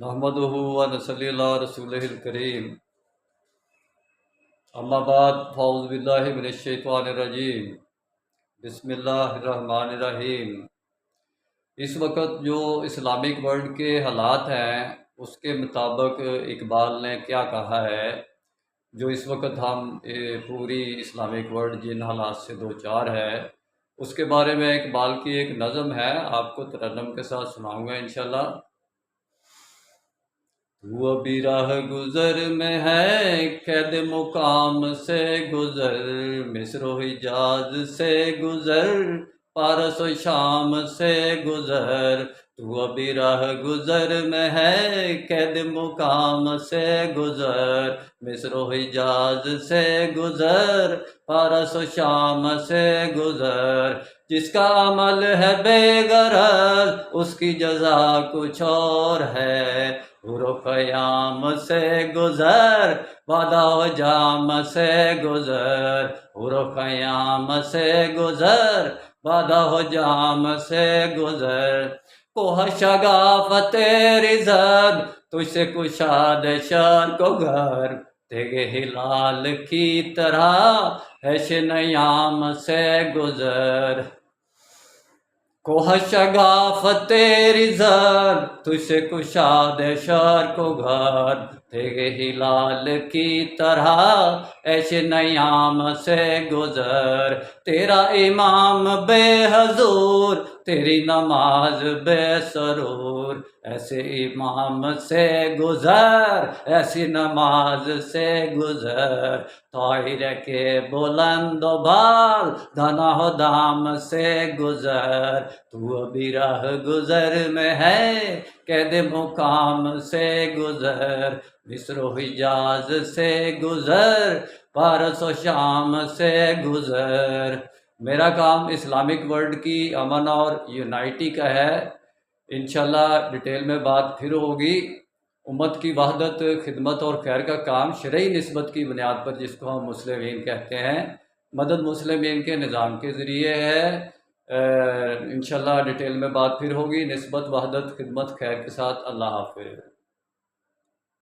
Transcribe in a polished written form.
नहमदुहु व नसल्ली अला रसूलिहिल करीम। अम्मा बाद फ़ाऊज़ु बिल्लाहि मिनश शैतानिर रजीम। बिस्मिल्लाहिर्रहमानिर्रहीम। इस वक्त जो इस्लामिक वर्ल्ड के हालात हैं उसके मुताबिक इकबाल ने क्या कहा है, जो इस वक्त हम पूरी इस्लामिक वर्ल्ड जिन हालात से दो चार है उसके बारे में इकबाल की एक नज़म है, आपको तरन्नुम के साथ सुनाऊंगा इंशाल्लाह। तू अभी राह गुज़र में है, कैद मुकाम से गुज़र, मिस्र हिजाज से गुज़र, पारस व शाम से गुज़र। तू अभी राह गुज़र में है, कैद मुकाम से गुज़र, मिस्र हिजाज से गुज़र, पारस व शाम से गुज़र। जिसका अमल है बेगरज उसकी जज़ा कुछ और है, हुरो क़याम से गुज़र, वादा व जाम से गुज़र, हुरो क़याम से गुज़र, वादा व जाम से गुज़र। कोह शगाफ़ तेरी ज़द तुझसे कुशाद शर को घर, तेगे हिलाल की तरह ऐश नयाम से गुज़र। कोह शगाफ़ तेरी ज़र तुझसे कुशाद शर को घर, तेगे हिलाल की तरह ऐशे नयाम से गुज़र। तेरा इमाम बेहज़ूर, तेरी नमाज बेसरूर, ऐसे इमाम से गुज़र, ऐसी नमाज से गुज़र। ताहिर के बुलंद बाल धना हो दाम से गुज़र। तू अभी राह गुज़र में है, कैद मुकाम से गुज़र, मिस्र हिजाज से गुज़र, पारस व शाम से गुज़र। मेरा काम इस्लामिक वर्ल्ड की अमन और यूनाइटी का है। इंशाल्लाह डिटेल में बात फिर होगी। उम्मत की वहदत, खिदमत और खैर का काम शरई निस्बत की बुनियाद पर, जिसको हम मुस्लिमीन कहते हैं, मदद मुस्लिमीन के निज़ाम के ज़रिए है। इंशाल्लाह डिटेल में बात फिर होगी। निस्बत, वहदत, खिदमत, खैर के साथ। अल्लाह हाफ़िज़।